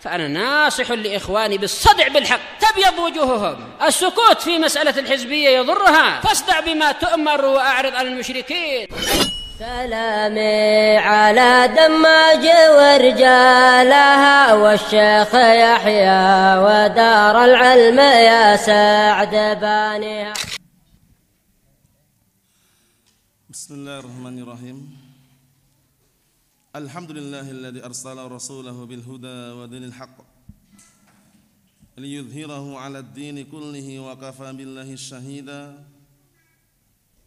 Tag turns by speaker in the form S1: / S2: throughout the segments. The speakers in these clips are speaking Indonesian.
S1: فأنا ناصح لإخواني بالصدع بالحق تبيض وجوههم. السكوت في مسألة الحزبية يضرها، فاصدع بما تؤمر وأعرض عن المشركين.
S2: سلامي على دماج ورجالها والشيخ يحيى ودار العلم يا سعد بانيها.
S3: بسم الله الرحمن الرحيم. الحمد لله الذي أرسل رسوله بالهدى ودين الحق ليظهره على الدين كله وكفى بالله شهيدا.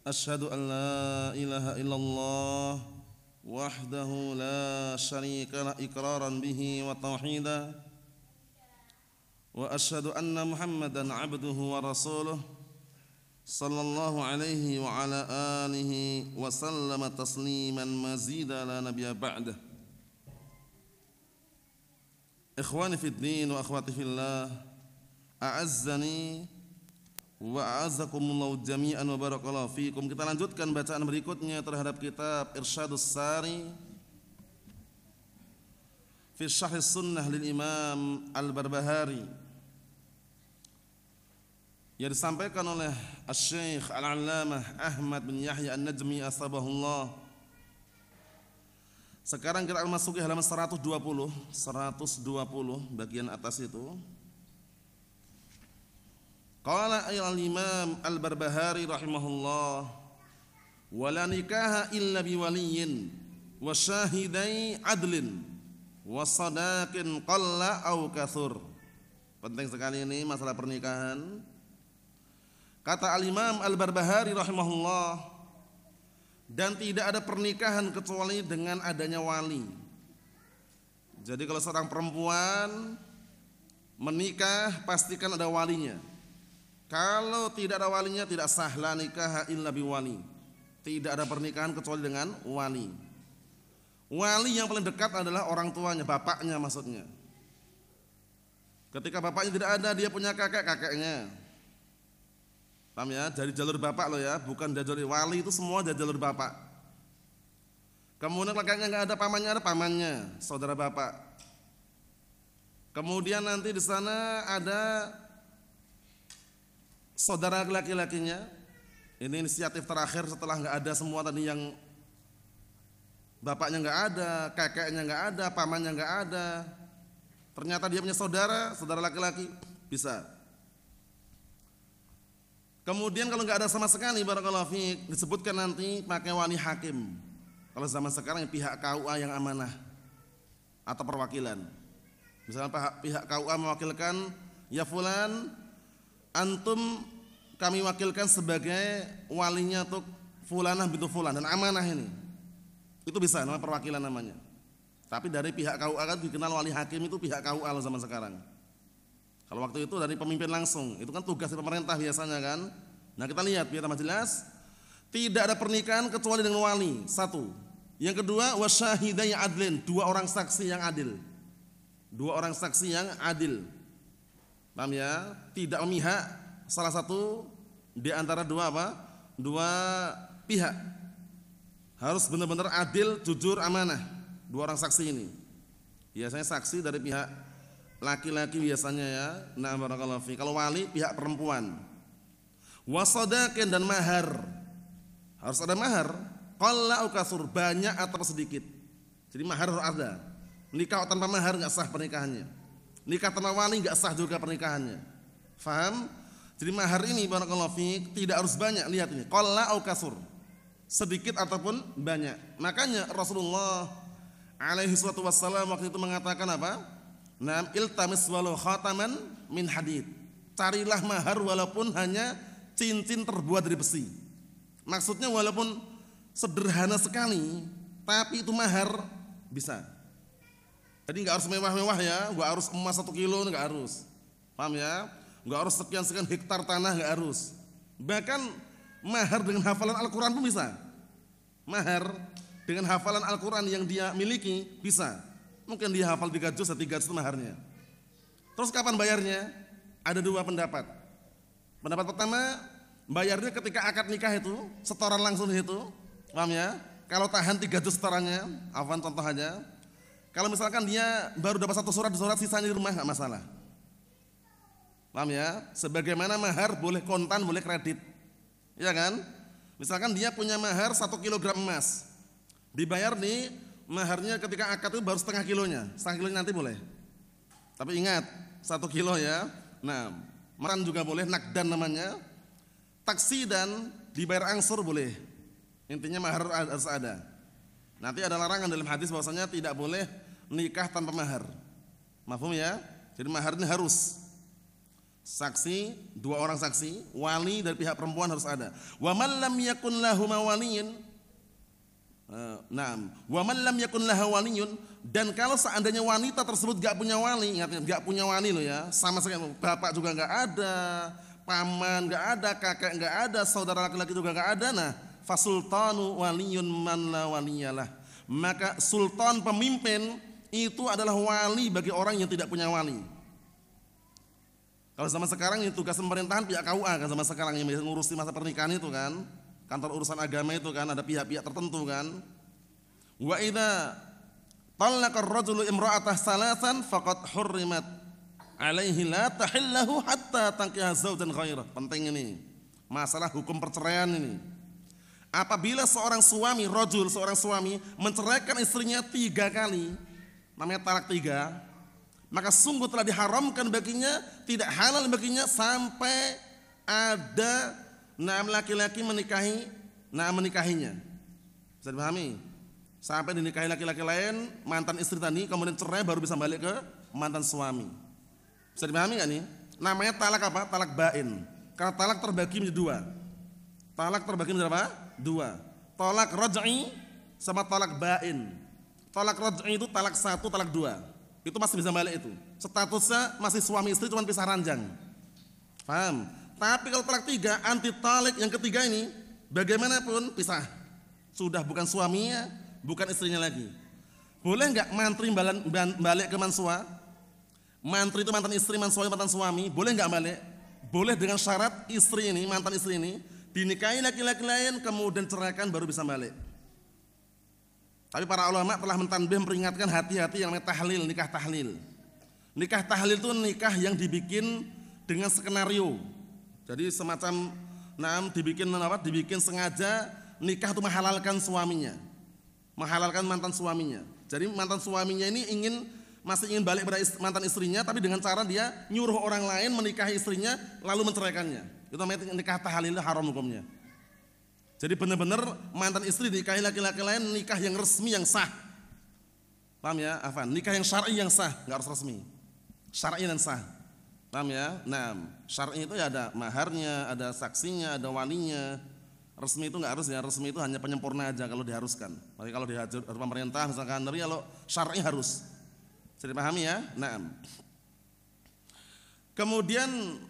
S3: أشهد أن لا إله إلا الله وحده لا شريك له إقرارا به وتوحيدا، وأشهد أن محمدا عبده ورسوله صلى الله عليه وعلى آله وسلم تسليما مزيدا لا نبي بعده. إخواني في الدين وأخواتي في الله، أعزني wa a'azzakumullahu jami'an wa barakallahu fikum. Kita lanjutkan bacaan berikutnya terhadap kitab Irsyadus Sari fi Syarh Sunnah lil Imam Al-Barbahari yang disampaikan oleh Asy-Syaikh Al-Allamah Ahmad bin Yahya An-Najmi asbahullah. Sekarang kita akan masuk ke halaman 120 bagian atas itu. Qala al-Imam Al-Barbahari rahimahullah, wala nikaha illa biwaliyin wa syahidai adlin wa sadaqin qalla au kathur. Penting sekali ini masalah pernikahan. Kata al-Imam Al-Barbahari rahimahullah, dan tidak ada pernikahan kecuali dengan adanya wali. Jadi kalau seorang perempuan menikah pastikan ada walinya. Kalau tidak ada walinya tidak sah, la nikaha illa biwali. Tidak ada pernikahan kecuali dengan wali. Wali yang paling dekat adalah orang tuanya, bapaknya maksudnya. Ketika bapaknya tidak ada, dia punya kakek-kakeknya. Paham ya? Dari jalur bapak loh ya, bukan dari jalur wali, itu semua dari jalur bapak. Kemudian kakeknya enggak ada, pamannya ada, pamannya, saudara bapak. Kemudian nanti di sana ada saudara laki-lakinya. Ini inisiatif terakhir setelah enggak ada semua tadi, yang bapaknya enggak ada, kakeknya enggak ada, pamannya enggak ada. Ternyata dia punya saudara laki-laki, bisa. Kemudian kalau enggak ada sama sekali, barakallahu fiik, disebutkan nanti pakai wali hakim. Kalau zaman sekarang pihak KUA yang amanah atau perwakilan. Misalnya pihak KUA mewakilkan, ya fulan, antum kami wakilkan sebagai walinya untuk fulanah bintu fulan dan amanah ini. Itu bisa, namanya perwakilan namanya. Tapi dari pihak KUA kan dikenal wali hakim itu pihak KUA zaman sekarang. Kalau waktu itu dari pemimpin langsung, itu kan tugas dari pemerintah biasanya kan. Nah kita lihat biar tambah jelas, tidak ada pernikahan kecuali dengan wali, satu. Yang kedua, wasyahidai adlin, dua orang saksi yang adil. Dua orang saksi yang adil. Paham ya? Tidak memihak salah satu di antara dua apa? Dua pihak. Harus benar-benar adil, jujur, amanah. Dua orang saksi ini. Biasanya saksi dari pihak laki-laki biasanya ya. Nah, barakallahu fi. Kalau wali pihak perempuan. Wasadaqin dan mahar. Harus ada mahar. Qalla au kasur, banyak atau sedikit. Jadi mahar harus ada. Nikah tanpa mahar enggak sah pernikahannya. Nikah tanpa wali enggak sah juga pernikahannya. Faham? Jadi mahar ini barakallahu fiik tidak harus banyak, lihat ini. Qalla au kasur. Sedikit ataupun banyak. Makanya Rasulullah alaihi salatu wassalam waktu itu mengatakan apa? Nam iltamis walau khataman min hadid. Carilah mahar walaupun hanya cincin terbuat dari besi. Maksudnya walaupun sederhana sekali, tapi itu mahar bisa. Jadi enggak harus mewah-mewah ya, enggak harus emas 1 kilo, enggak harus. Paham ya? Enggak harus sekian-sekian hektar tanah, enggak harus. Bahkan mahar dengan hafalan Al-Qur'an pun bisa. Mahar dengan hafalan Al-Qur'an yang dia miliki bisa. Mungkin dia hafal 3 juz, 3 juz itu maharnya. Terus kapan bayarnya? Ada dua pendapat. Pendapat pertama, bayarnya ketika akad nikah itu, setoran langsung itu. Paham ya? Kalau tahan 3 juz setorannya, afwan contoh aja. Kalau misalkan dia baru dapat 1 surat, sisanya di rumah nggak masalah. Paham ya? Sebagaimana mahar boleh kontan, boleh kredit. Iya kan? Misalkan dia punya mahar 1 kilogram emas. Dibayar nih maharnya ketika akad itu baru setengah kilonya nanti boleh. Tapi ingat 1 kilo ya. Nah, makan juga boleh, nakdan namanya. Taksi dan dibayar angsur boleh. Intinya mahar harus ada. Nanti ada larangan dalam hadis bahwasanya tidak boleh nikah tanpa mahar. Mafhum ya? Jadi mahar ini harus saksi, 2 orang saksi, wali dari pihak perempuan harus ada. Wa man lam yakun lahu mawaliyin. Naam, wa man lam yakun lahu waliyun, dan kalau seandainya wanita tersebut enggak punya wali, ingat enggak punya wali loh ya, sama sekali bapak juga enggak ada, paman enggak ada, kakak enggak ada, saudara laki-laki juga enggak ada. Nah, fasultanu waliyun man la waliyalah. Maka sultan pemimpin itu adalah wali bagi orang yang tidak punya wali. Kalau zaman sekarang ini tugas pemerintahan pihak KUA kan, zaman sekarang yang ngurusi masa pernikahan itu kan, kantor urusan agama itu kan, ada pihak-pihak tertentu kan. Wa idza talaqa ar-rajulu imra'atah salasan faqad hurrimat alaihi la tahillahu hatta tankiha zawjan ghairah. Penting ini. Masalah hukum perceraian ini. Apabila seorang suami, seorang suami menceraikan istrinya 3 kali, namanya talak 3, maka sungguh telah diharamkan baginya, tidak halal baginya sampai ada laki-laki menikahinya. Bisa dipahami? Sampai dinikahi laki-laki lain, mantan istri tadi, kemudian cerai baru bisa balik ke mantan suami. Bisa dipahami nggak nih? Namanya talak apa? Talak bain. Karena talak terbagi menjadi 2. Talak terbagi menjadi apa? 2. Talak raj'i sama talak bain. Talak raj'i itu talak 1, talak 2. Itu masih bisa balik itu. Statusnya masih suami istri, cuma pisah ranjang. Paham? Tapi kalau talak 3, anti talik yang ketiga ini, bagaimanapun pisah. Sudah bukan suaminya, bukan istrinya lagi. Boleh enggak mantri balik ke mansua? Mantri itu mantan istri, mansua mantan suami. Boleh enggak balik? Boleh dengan syarat istri ini, mantan istri ini dinikahi laki-laki lain, kemudian ceraikan baru bisa balik. Tapi para ulama telah mentanbih, memperingatkan hati-hati yang namanya tahlil, nikah tahlil. Nikah tahlil itu nikah yang dibikin dengan skenario. Jadi semacam dibikin sengaja nikah itu menghalalkan suaminya. Menghalalkan mantan suaminya. Jadi mantan suaminya ini masih ingin balik pada mantan istrinya, tapi dengan cara dia nyuruh orang lain menikahi istrinya lalu menceraikannya. Itu namanya nikah tahlil, haram hukumnya. Jadi benar-benar mantan istri nikahi laki-laki lain, nikah yang resmi, yang sah. Paham ya? Afan, nikah yang syar'i yang sah, enggak harus resmi. Syar'i dan sah. Paham ya? Nah, syar'i itu ya ada maharnya, ada saksinya, ada walinya. Resmi itu enggak harus ya, resmi itu hanya penyempurna aja kalau diharuskan. Tapi kalau dihajar pemerintah misalkan, tapi kalau syar'i harus. Jadi pahami ya? Nah. Kemudian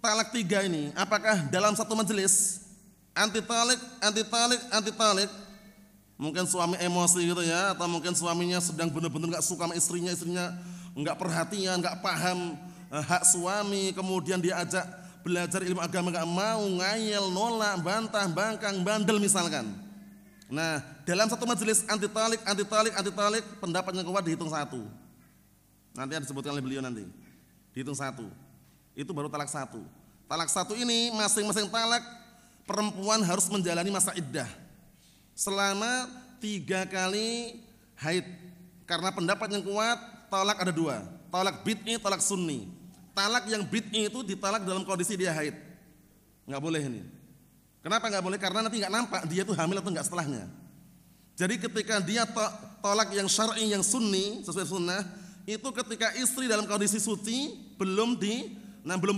S3: talak 3 ini, apakah dalam satu majelis anti talik, mungkin suami emosi gitu ya, atau mungkin suaminya sedang benar-benar enggak suka sama istrinya enggak perhatian, enggak paham hak suami, kemudian diajak belajar ilmu agama enggak mau, ngayel, nolak, bantah, bangkang, bandel misalkan. Nah, dalam satu majelis anti talik, pendapatnya kuat dihitung 1. Nanti ada disebutkan oleh beliau nanti. Dihitung 1. Itu baru talak 1. Talak 1 ini masing-masing talak perempuan harus menjalani masa iddah selama 3 kali haid. Karena pendapat yang kuat talak ada 2, talak bid'i, talak sunni. Talak yang bid'i itu ditalak dalam kondisi dia haid, nggak boleh ini. Kenapa nggak boleh? Karena nanti nggak nampak dia tuh hamil atau nggak setelahnya. Jadi ketika dia talak yang syar'i, yang sunni sesuai sunnah, itu ketika istri dalam kondisi suci belum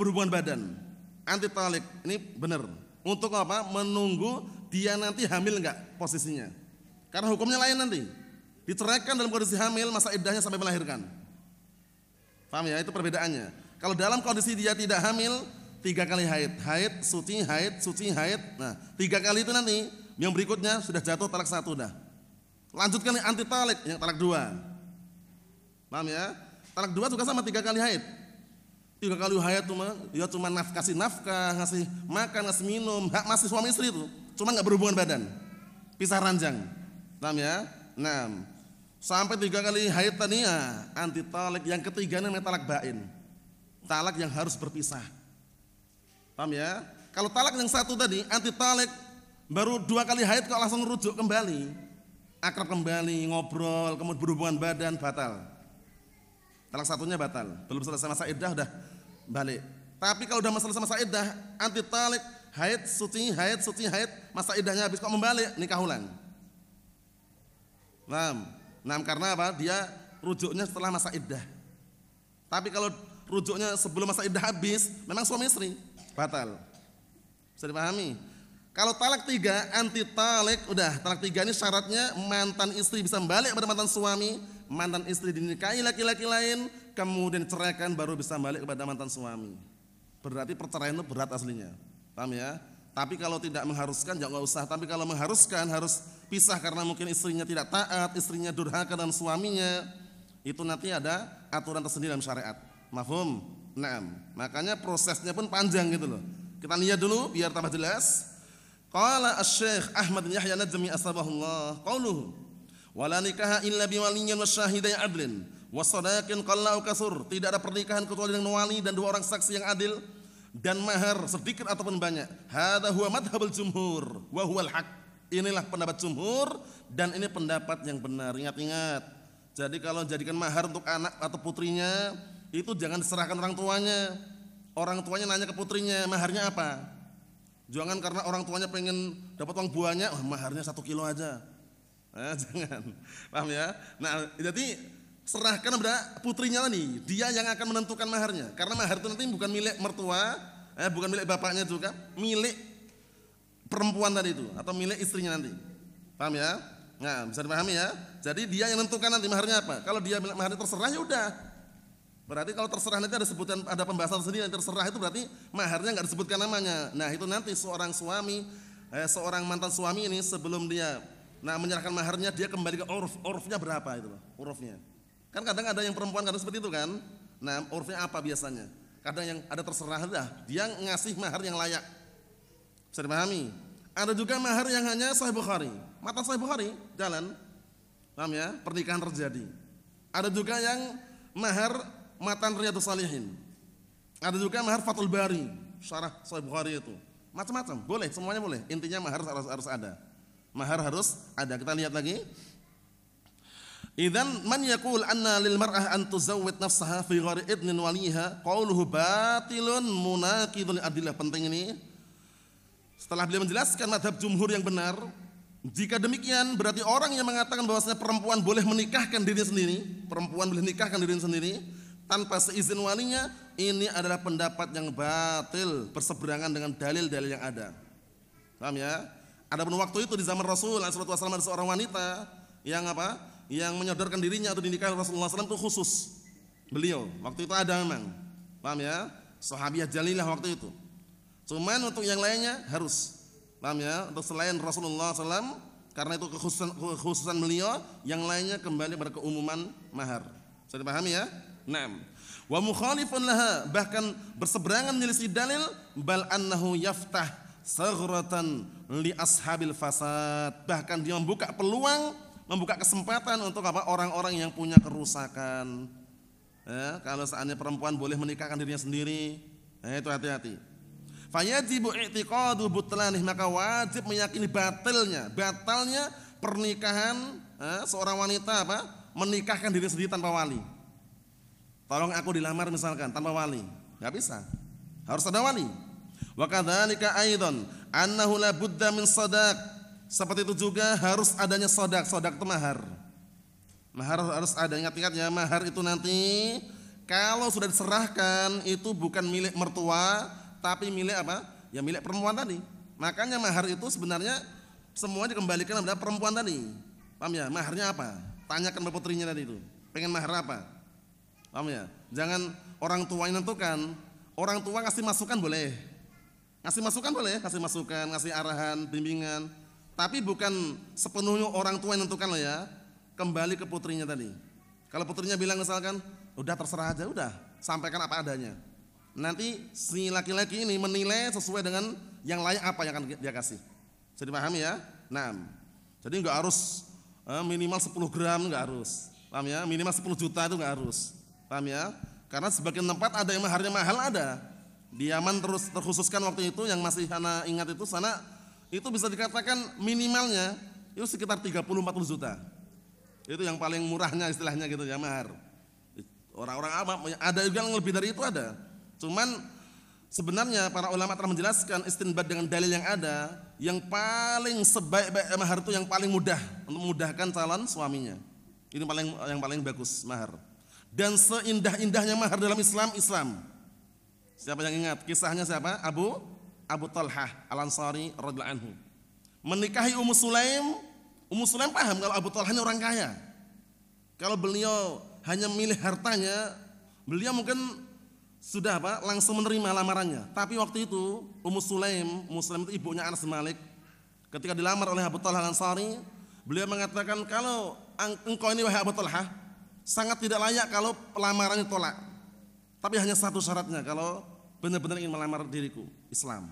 S3: berhubungan badan. Anti talik ini benar. Untuk apa? Menunggu dia nanti hamil enggak posisinya. Karena hukumnya lain nanti. Diceraikan dalam kondisi hamil, masa iddahnya sampai melahirkan. Paham ya? Itu perbedaannya. Kalau dalam kondisi dia tidak hamil, 3 kali haid, suci, haid. Nah, 3 kali itu nanti yang berikutnya sudah jatuh talak 1 dah. Lanjutkan yang anti talik, yang talak 2. Paham ya? Talak 2 juga sama 3 kali haid. 3 kali haid cuma kasih nafkah, ngasih makan, ngasih minum, hak masih suami istri itu, cuma nggak berhubungan badan, pisah ranjang. Paham ya? Nah, Sampai 3 kali haid tadi ya, anti talak. Yang ketiga namanya talak bain. Talak yang harus berpisah. Paham ya? Kalau talak yang satu tadi anti talak, baru 2 kali haid kok langsung rujuk kembali. Akrab kembali, ngobrol, kemudian berhubungan badan, batal. Talak satunya batal. Belum selesai masa iddah udah balik. Tapi kalau udah selesai masa iddah, anti talak, haid, suci, masa iddahnya habis kok membalik, nikah ulang. Nah, karena apa? Dia rujuknya setelah masa iddah. Tapi kalau rujuknya sebelum masa iddah habis, memang suami istri, batal. Bisa dipahami? Kalau talak 3, anti talak, udah talak 3 ini syaratnya mantan istri bisa balik kepada mantan suami, mantan istri dinikahi laki-laki lain, kemudian ceraikan baru bisa balik kepada mantan suami. Berarti perceraian itu berat aslinya. Paham ya? Tapi kalau tidak mengharuskan ya enggak usah. Tapi kalau mengharuskan harus pisah karena mungkin istrinya tidak taat, istrinya durhaka dan suaminya. Itu nanti ada aturan tersendiri dalam syariat. Mafhum? Naam. Makanya prosesnya pun panjang gitu loh. Kita lihat dulu biar tambah jelas. Qala Asy-Syaikh Ahmad bin Yahya Najmi asbahullah qauluhu wala nikaha illa biwaliyyin wasyahidai adlin wasadaqin qalla au kasur. Tidak ada pernikahan kecuali dengan wali dan 2 orang saksi yang adil dan mahar sedikit ataupun banyak. Hadza huwa madhhabul jumhur wa huwal haq. Inilah pendapat jumhur dan ini pendapat yang benar. Ingat-ingat. Jadi kalau jadikan mahar untuk anak atau putrinya itu jangan diserahkan orang tuanya. Orang tuanya nanya ke putrinya, maharnya apa? Jangan karena orang tuanya pengen dapat uang buahnya, maharnya 1 kilo aja. Jangan. Paham ya? Nah, jadi serahkan kepada putrinya nih, dia yang akan menentukan maharnya. Karena mahar itu nanti bukan milik mertua, bukan milik bapaknya juga, milik perempuan tadi itu atau milik istrinya nanti. Paham ya? Nah, bisa dipahami ya? Jadi dia yang menentukan nanti maharnya apa. Kalau dia bilang maharnya terserah ya udah. Berarti kalau terserah nanti ada sebutan, ada pembahasan sendiri. Yang terserah itu berarti maharnya enggak disebutkan namanya. Nah, itu nanti seorang suami, seorang mantan suami ini sebelum dia menyerahkan maharnya dia kembali ke urfnya berapa itu loh, urfnya. Kan kadang ada yang perempuan kadang seperti itu kan. Nah, urfnya apa biasanya? Kadang yang ada terserah dah, dia ngasih mahar yang layak. Bisa dipahami? Ada juga mahar yang hanya Sahih Bukhari. Matan Sahih Bukhari jalan. Paham ya? Pernikahan terjadi. Ada juga yang mahar matan Riyadhus Shalihin. Ada juga mahar Fathul Bari, syarah Sahih Bukhari itu. Macam-macam, boleh, semuanya boleh. Intinya mahar harus ada. Mahar harus ada. Kita lihat lagi. Idzan man yaqul anna lil mar'ah an tuzawwid nafsaha fi ghairi idnin waliha qauluhu batilun munaqidun adillah. Penting ini. Setelah beliau menjelaskan mazhab jumhur yang benar, jika demikian berarti orang yang mengatakan bahwasanya perempuan boleh menikahkan dirinya sendiri, perempuan boleh menikahkan dirinya sendiri tanpa seizin walinya, ini adalah pendapat yang batil, berseberangan dengan dalil-dalil yang ada. Paham ya? Adapun waktu itu di zaman Rasul sallallahu alaihi wasallam ada seorang wanita yang apa? Yang menyodorkan dirinya atau dinikahi Rasulullah SAW itu khusus beliau. Waktu itu ada memang. Paham ya? Sahabiyah jalilah waktu itu. Cuman untuk yang lainnya harus. Paham ya? Untuk selain Rasulullah SAW, karena itu kekhususan beliau, yang lainnya kembali pada keumuman mahar. Bisa dipahami ya? Naam. Wa mukhalifun laha, bahkan berseberangan menyelisih dalil, bal annahu yaftah saghratan li ashabil fasad. Bahkan dia membuka peluang, membuka kesempatan untuk apa? Orang-orang yang punya kerusakan. Kalau seandainya perempuan boleh menikahkan dirinya sendiri, itu hati-hati. Fayajibu i'tiqadu butlanih, maka wajib meyakini batalnya pernikahan seorang wanita apa? Menikahkan diri sendiri tanpa wali. Tolong aku dilamar misalkan tanpa wali, enggak bisa. Harus ada wali. Wa kadzalika aidan annahu la budda min shadaq. Seperti itu juga harus adanya shadaq. Shadaq itu mahar. Mahar harus ada. Ingat-ingat ya, mahar itu nanti kalau sudah diserahkan itu bukan milik mertua, tapi milik apa? Ya milik perempuan tadi. Makanya mahar itu sebenarnya semua dikembalikan kepada perempuan tadi. Paham ya? Maharnya apa? Tanyakan kepada putrinya tadi itu. Pengen mahar apa? Paham ya? Jangan orang tua yang menentukan. Orang tua ngasih masukan boleh. Ngasih masukan boleh, ngasih masukan, ngasih arahan, bimbingan. Tapi bukan sepenuhnya orang tua yang menentukan loh ya. Kembali ke putrinya tadi. Kalau putrinya bilang misalkan, udah terserah aja, udah sampaikan apa adanya. Nanti si laki-laki ini menilai sesuai dengan yang layak apa yang akan dia kasih. Bisa dipahami ya? Nah, jadi enggak harus minimal 10 gram enggak harus. Paham ya? Minimal 10 juta itu enggak harus. Paham ya? Karena sebagian tempat ada yang maharnya mahal ada. Di Yaman terus terkhususkan waktu itu yang masih ana ingat itu sana itu bisa dikatakan minimalnya itu sekitar 30-40 juta. Itu yang paling murahnya istilahnya gitu ya mahar. Orang-orang awam ada juga yang lebih dari itu ada. Cuman sebenarnya para ulama telah menjelaskan istinbat dengan dalil yang ada, yang paling sebaik-baik mahar itu yang paling mudah untuk memudahkan calon suaminya. Ini yang paling bagus mahar. Dan seindah-indahnya mahar dalam Islam. Siapa yang ingat kisahnya siapa? Abu Talhah Al-Ansari radhiyallahu anhu. Menikahi Ummu Sulaim. Ummu Sulaim paham kalau Abu Talhah ini orang kaya. Kalau beliau hanya milih hartanya, beliau mungkin sudah langsung menerima lamarannya. Tapi waktu itu Ummu Sulaim itu ibunya Anas bin Malik. Ketika dilamar oleh Abu Talhah Al-Ansari, beliau mengatakan, kalau engkau ini wahai Abu Talhah sangat tidak layak kalau lamarannya tolak. Tapi hanya satu syaratnya, kalau benar-benar ingin melamar diriku, Islam.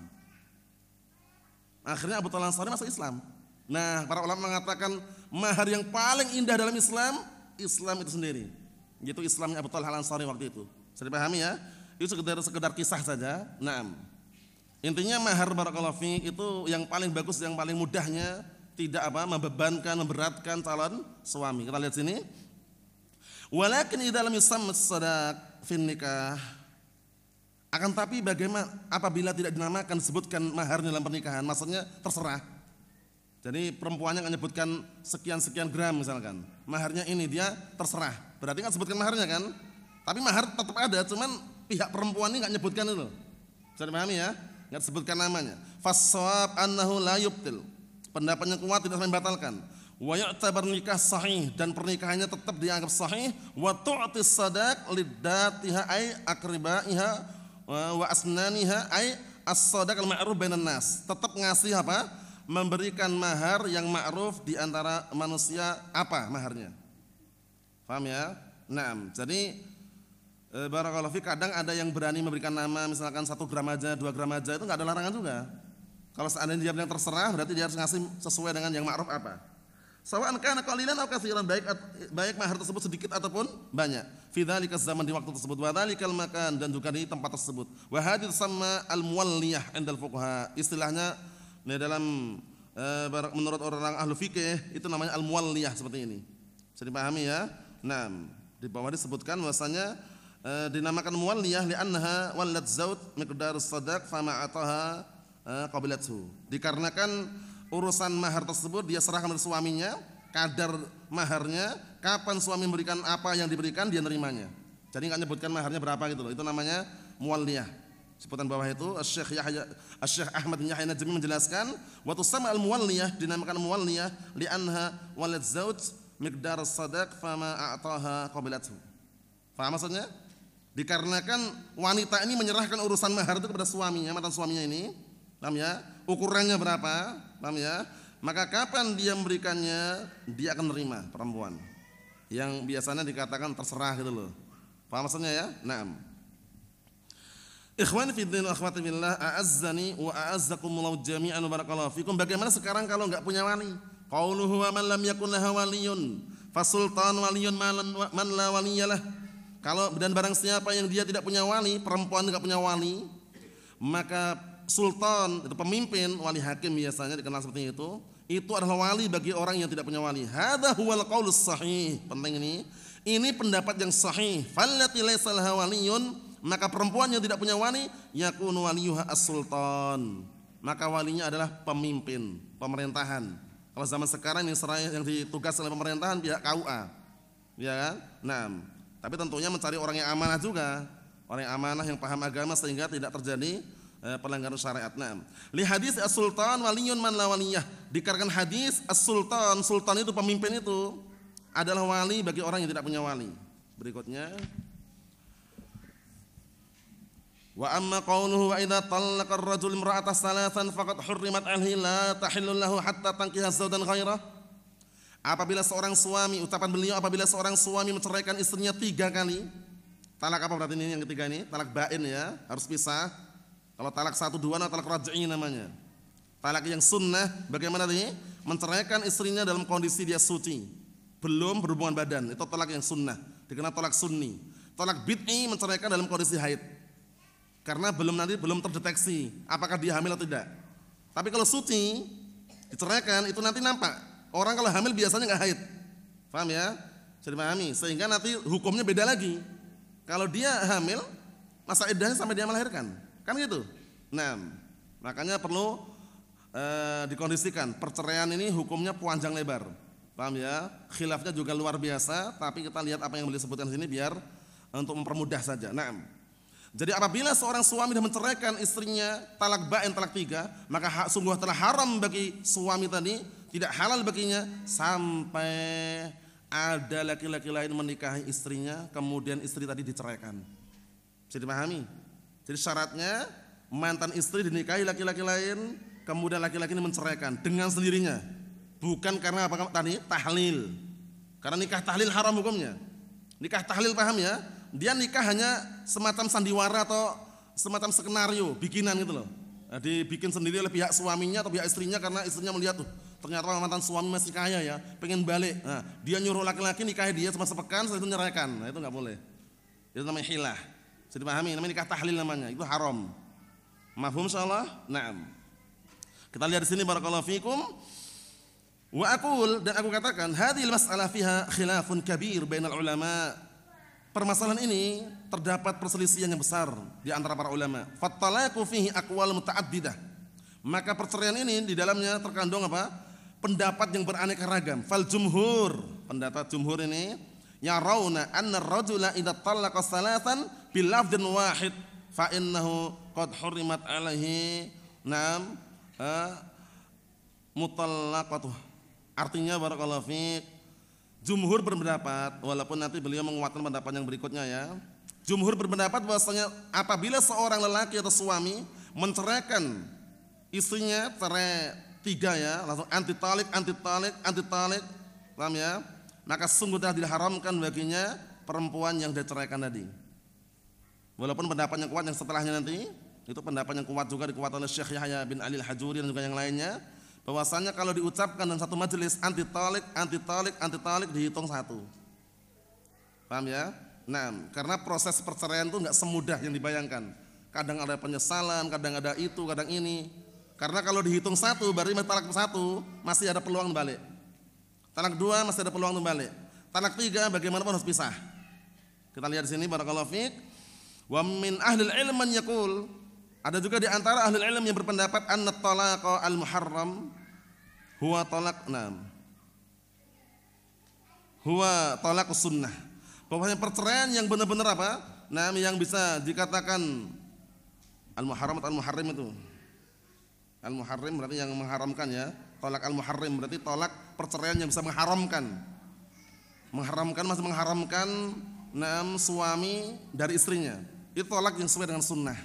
S3: Akhirnya Abu Talhah Al-Ansari masuk Islam. Nah, para ulama mengatakan mahar yang paling indah dalam Islam itu sendiri. Yaitu Islamnya Abu Talhah Al-Ansari waktu itu. Bisa dipahami ya? Itu sekedar kisah saja. Naam. Intinya mahar barakallahu fiik itu yang paling bagus, yang paling mudahnya, tidak membebankan, memberatkan calon suami. Kita lihat sini. Walakin idza lam yusamma as-sadaq fi nikah. Akan tapi bagaimana apabila tidak dinamakan, disebutkan mahar dalam pernikahan, maksudnya terserah. Jadi perempuannya nggak nyebutkan sekian gram misalkan. Maharnya ini dia terserah. Berarti nggak sebutkan maharnya kan? Tapi mahar tetap ada, cuman pihak perempuan ini nggak nyebutkan itu. Bisa dipahami ya? Nggak disebutkan namanya. Fas-shawab annahu la yubtil. Pendapatnya kuat, tidak membatalkan. Wa yu'tabar nikah sahih, dan pernikahannya tetap dianggap sahih. Wa tu'tis sadaq liddatiha ay aqribaiha wa asnaniha ay as-sadaq al-ma'ruf bainan nas. Tetap ngasih memberikan mahar yang ma'ruf di antara manusia. Apa maharnya? Paham ya? Naam. Jadi barakallahu fi, kadang ada yang berani memberikan nama, misalkan 1 gram aja, 2 gram aja, itu enggak ada larangan juga. Kalau seandainya dia yang terserah, berarti dia harus ngasih sesuai dengan yang ma'ruf apa. Sawa'an kana qalilan aw katsiran, baik mahar tersebut sedikit ataupun banyak. Fi dzalika zaman, di waktu tersebut, wa dzalikal makan, dan juga di tempat tersebut. Wa hadits sama al-muwalliyah indal fuqaha. Istilahnya dalam menurut orang ahlu fikih itu namanya al-muwalliyah, seperti ini. Bisa dipahami ya? Nah, di bawah disebutkan bahwasanya dinamakan muwalliyah li'annaha wallat zawj miqdar as-sadaq fama ataha qabilathu. Dikarenakan urusan mahar tersebut dia serahkan kepada suaminya, kadar maharnya, kapan suami memberikan apa yang diberikan dia nerimanya. Jadi enggak nyebutkan maharnya berapa gitu loh. Itu namanya muwalliyah. Sebutan bawah itu Syekh Ahmad bin Yahya Najmi menjelaskan, wa tusamma al-muwalliyah, dinamakan muwalliyah li'annaha wallat zawj miqdar as-sadaq fama ataha qabilathu. Paham maksudnya? Dikarenakan wanita ini menyerahkan urusan mahar itu kepada suaminya, mantan suaminya ini, paham ya? Ukurannya berapa, paham ya? Maka kapan dia memberikannya, dia akan menerima perempuan. Yang biasanya dikatakan terserah gitu loh. Paham maksudnya ya? Naam. Ikhwani fi din wa akhwati billah, a'azzani wa a'azzakumullahu jami'an barakallahu fikum. Bagaimana sekarang kalau enggak punya wali? Qauluhu wa man lam yakun lahu waliyun fasultan waliyun man la waliyalah. Kalau dan barang siapa yang dia tidak punya wali, perempuan tidak punya wali, maka sultan itu pemimpin, wali hakim biasanya dikenal seperti itu adalah wali bagi orang yang tidak punya wali. Hadza huwal qaulus sahih. Penting ini. Ini pendapat yang sahih. Fallati laysa laha waliyun, maka perempuan yang tidak punya wali yakunu waliyuha as-sultan. Maka walinya adalah pemimpin, pemerintahan. Kalau zaman sekarang yang ditugas oleh pemerintahan pihak KUA. Ya kan? Nah, tapi tentunya mencari orang yang amanah juga, orang yang amanah yang paham agama sehingga tidak terjadi pelanggaran syariat. Nah, li hadis as-sultan waliyun man la waliyah. Dikarenakan hadis as-sultan, sultan itu pemimpin itu adalah wali bagi orang yang tidak punya wali. Berikutnya, wa amma qawluhu wa idza talaqa ar-rajul imra'atan salatan faqad hurrimat alaihi la tahillu lahu hatta tankiha zawjan ghairah. Apabila seorang suami, ucapan beliau apabila seorang suami menceraikan istrinya 3 kali. Talak apa berarti ini yang ketiga ini? Talak bain ya, harus pisah. Kalau talak 1, 2 talak raj'i namanya. Talak yang sunnah bagaimana tadi? menceraikan istrinya dalam kondisi dia suci, belum berhubungan badan, itu tolak yang sunnah, dikenal tolak sunni. Tolak bid'i menceraikan dalam kondisi haid, karena belum terdeteksi apakah dia hamil atau tidak. Tapi kalau suci diceraikan itu nanti nampak. Orang kalau hamil biasanya nggak haid, paham ya? Jadi pahami, sehingga nanti hukumnya beda lagi. Kalau dia hamil, masa iddahnya sampai dia melahirkan, kan gitu. Nah, makanya perlu dikondisikan. Perceraian ini hukumnya panjang lebar, paham ya? Khilafnya juga luar biasa. Tapi kita lihat apa yang beliau sebutkan di sini biar untuk mempermudah saja. Nah, jadi apabila seorang suami sudah menceraikan istrinya talak ba'in, talak 3, maka sungguh telah haram bagi suami tadi, tidak halal baginya sampai ada laki-laki lain menikahi istrinya, kemudian istri tadi diceraikan. Bisa dipahami? Jadi syaratnya mantan istri dinikahi laki-laki lain, kemudian laki-laki ini menceraikan dengan sendirinya, bukan karena apa tadi? Tahlil. Karena nikah tahlil haram hukumnya. Nikah tahlil, paham ya? Dia nikah hanya semacam sandiwara atau semacam skenario bikinan gitu loh. Nah, dibikin sendiri oleh pihak suaminya atau pihak istrinya karena istrinya melihat tuh ternyata mantan suami masih kaya ya, pengen balik. Nah, dia nyuruh laki-laki nikahi dia cuma sepekan, setelah itu nyeraikan. Nah, itu nggak boleh. Itu namanya hilah. Bisa dipahami? Namanya nikah tahlil namanya. Itu haram. Mafhum insyaallah? Naam. Kita lihat di sini barakallahu fikum. Wa aqul, dan aku katakan, hadhil mas'alah fiha khilafun kabir bainal ulama. Permasalahan ini terdapat perselisihan yang besar di antara para ulama. Fattalaqu fihi aqwal muta'addidah. Maka perceraian ini di dalamnya terkandung apa? Pendapat yang beraneka ragam. Fal jumhur, pendapat jumhur ini yarawna anna ar-rajula idza talaqa salatan bil lafdhin wahid fa innahu qad hurrimat alaihi mutallaqatuh. Artinya barakallahu fiik, jumhur berpendapat, walaupun nanti beliau menguatkan pendapat yang berikutnya ya. Jumhur berpendapat bahwasanya apabila seorang lelaki atau suami menceraikan istrinya cerai 3 ya, langsung anti talik, paham ya? Maka sungguh telah diharamkan baginya perempuan yang diceraikan tadi. Walaupun pendapat yang kuat yang setelahnya nanti, itu pendapat yang kuat juga dikuatkan oleh Syekh Yahya bin Ali Al-Hajuri dan juga yang lainnya, bahwasanya kalau diucapkan dalam satu majelis anti talik dihitung 1. Paham ya? Nah, karena proses perceraian itu enggak semudah yang dibayangkan. Kadang ada penyesalan, kadang ada itu, kadang ini. Karena kalau dihitung 1 berarti talak 1 masih ada peluang balik. Talak 2 masih ada peluang balik. Talak 3 bagaimanapun harus pisah. Kita lihat di sini barakallahu fiik. Wa min ahlil ilm man yaqul, ada juga di antara ahli ilmu yang berpendapat anna talaqa al-muharram huwa talaq huwa talaqus sunnah. Bahwasanya perceraian yang benar-benar apa? Yang bisa dikatakan al-muharram atau al-muharrim itu. Al-muharrim berarti yang mengharamkan ya. Talaq al-muharrim berarti talak perceraian yang bisa mengharamkan. Masih mengharamkan suami dari istrinya. Itu talak yang sesuai dengan sunnah.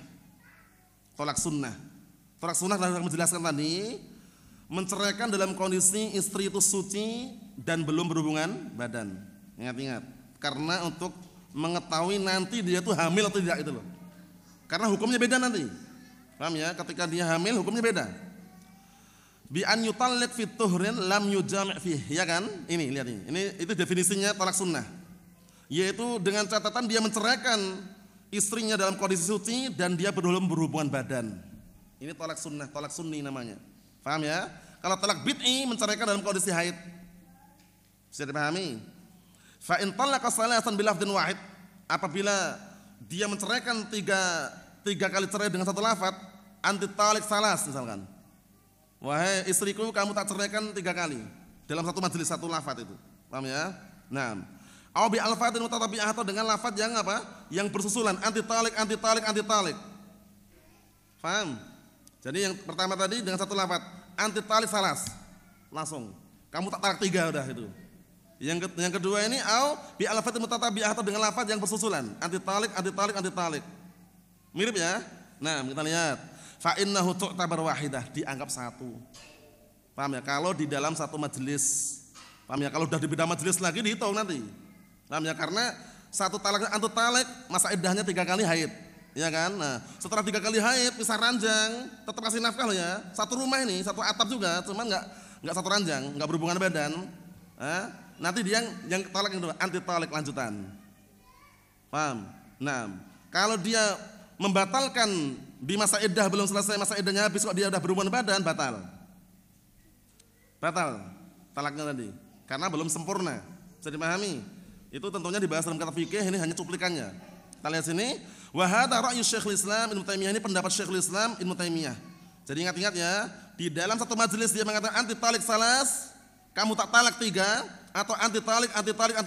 S3: Tolak sunnah. Tolak sunnah telah menjelaskan tadi, menceraikan dalam kondisi istri itu suci dan belum berhubungan badan. Ingat-ingat. Karena untuk mengetahui nanti dia itu hamil atau tidak itu loh. Karena hukumnya beda nanti. Paham ya? Ketika dia hamil hukumnya beda. Bi an yutalliq fi tuhrin lam yujami' fihi, ya kan? Ini lihat ini. Ini itu definisinya tolak sunnah. Yaitu dengan catatan dia menceraikan istrinya dalam kondisi suci dan dia belum berhubungan badan. Ini tolak sunnah, tolak sunni namanya. Paham ya? Kalau tolak bid'i menceraikan dalam kondisi haid. Bisa dipahami? Fa in talaqa salatan bil lafdhin wahid, apabila dia menceraikan tiga kali cerai dengan satu lafaz, anti talik salas misalkan. Wahai istriku, kamu tak ceraikan 3 kali dalam satu majelis, satu lafaz itu. Paham ya? Nah, au bi alfadhin mutatabi'ah, atau dengan lafaz yang apa? Yang bersusulan, anti talik. Paham? Jadi yang pertama tadi dengan satu lafaz, anti talik salas. Langsung. Kamu tak talak 3 udah itu. Yang kedua ini au bi alfadhin mutatabi'ah, atau dengan lafaz yang bersusulan, anti talik. Mirip ya? Nah, kita lihat. Fa innahu tu'tabar wahidah, dianggap 1. Paham ya? Kalau di dalam satu majelis. Paham ya? Kalau sudah di beda majelis lagi dihitung nanti. Paham ya? Karena satu talak antu talak masa iddahnya 3 kali haid, ya kan? Nah, setelah 3 kali haid pisah ranjang, tetap kasih nafkah loh ya. Satu rumah ini, satu atap juga, cuman enggak enggak satu ranjang, enggak berhubungan badan, nanti dia yang talak yang kedua, anti talak lanjutan. Paham? Nah, kalau dia membatalkan di masa iddah belum selesai masa iddahnya habis kok dia udah berhubungan badan, batal. Batal talaknya tadi karena belum sempurna. Bisa dipahami? Itu tentunya dibahas dalam kitab fikih, ini hanya cuplikannya. Kita lihat sini, wa hadza ra'yu Syekhul Islam Ibnu Taimiyah, ini pendapat Syekhul Islam Ibnu Taimiyah. Jadi ingat-ingat ya, di dalam satu majelis dia mengatakan anti talik salas, kamu tak talak 3, atau anti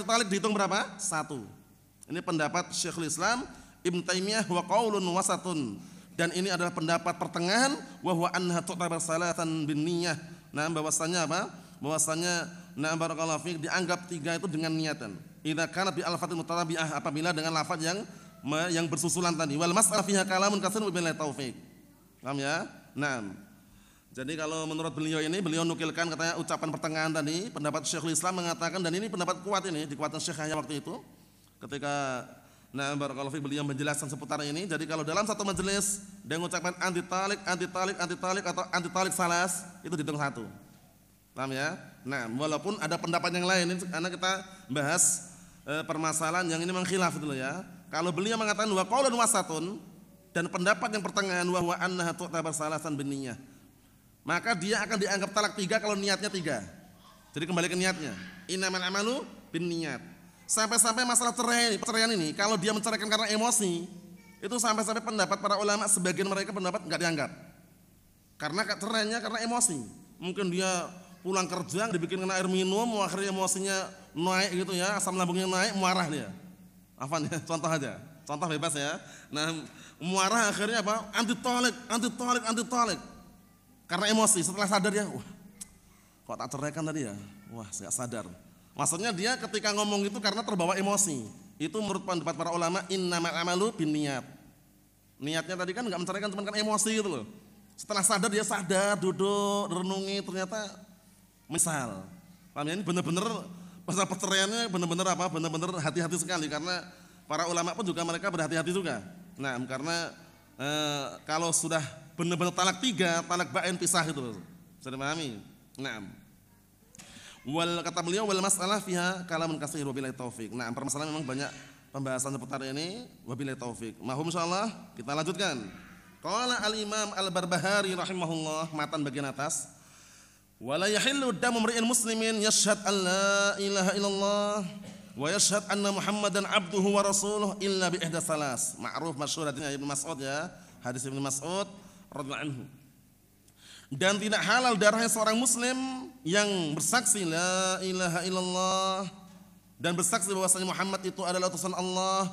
S3: talik dihitung berapa? 1. Ini pendapat Syekhul Islam Ibnu Taimiyah wa qaulun wasatun. Dan ini adalah pendapat pertengahan, wa huwa anha tu'tabar salatan bin niyyah. Nah, bahwasanya apa? Bahwasanya barakallahu fiik dianggap 3 itu dengan niatan. Idza kanat bi alfatin mutatabi'ah, apabila dengan lafaz yang bersusulan tadi. Wal mas'al fiha kalamun katsirun billahi taufik. Paham ya? Nah. Jadi kalau menurut beliau ini, beliau nukilkan katanya ucapan pertengahan tadi, pendapat Syekhul Islam mengatakan, dan ini pendapat kuat ini, dikuatkan Syekh Yahya waktu itu. Ketika barakallahu fiik beliau menjelaskan seputar ini. Jadi kalau dalam satu majelis dia mengucapkan anti talik atau anti talik salas, itu dihitung 1. Paham ya? Nah, walaupun ada pendapat yang lain, ini karena kita bahas permasalahan yang ini memang khilaf itu ya. Kalau beliau mengatakan wa qaulun wasatun, dan pendapat yang pertengahan wa huwa annaha tu'tabar salasan bin niyyah, maka dia akan dianggap talak 3 kalau niatnya 3. Jadi kembali ke niatnya. Innamal amalu bin niyyat. Sampai-sampai masalah perceraian ini, kalau dia menceraikan karena emosi, itu sampai-sampai pendapat para ulama, sebagian mereka pendapat enggak dianggap. Karena cerainya karena emosi. Mungkin dia pulang kerja dibikin kena air minum, akhirnya emosinya naik gitu ya, asam lambungnya naik, marah dia. Apa ya? Contoh aja. Contoh bebas ya. Nah, marah akhirnya apa? Anti talik. Karena emosi, setelah sadar dia, wah, kok tak ceraikan tadi ya? Wah, saya sadar. Maksudnya dia ketika ngomong itu karena terbawa emosi. Itu menurut pendapat para ulama, innamal amalu binniyat. Niatnya tadi kan enggak menceraikan, cuma kan emosi gitu loh. Setelah sadar dia sadar, duduk, renungi, ternyata misal. Paham ya? Ini benar-benar pasal perceraiannya benar-benar apa? Benar-benar hati-hati sekali, karena para ulama pun juga mereka berhati-hati juga. Nah, karena kalau sudah benar-benar talak 3, talak bain pisah itu loh. Bisa dipahami? Nah, kata beliau wal mas'alah fiha kalamun katsir wabillahi taufik. Nah, permasalahan memang banyak pembahasan seputar ini, wabillahi taufik. Mahum insyaallah, kita lanjutkan. Qala al-Imam Al-Barbahari rahimahullah, matan bagian atas. Wala yahillu damu mri'in muslimin yashhad an la ilaha illallah wa yashhad anna Muhammadan abduhu wa rasuluhu illa bi ihda salas. Ma'ruf masyhur hadisnya Ibnu Mas'ud ya, hadis Ibnu Mas'ud radhiyallahu anhu. Dan tidak halal darahnya seorang muslim yang bersaksi la ilaha illallah dan bersaksi bahwasanya Muhammad itu adalah utusan Allah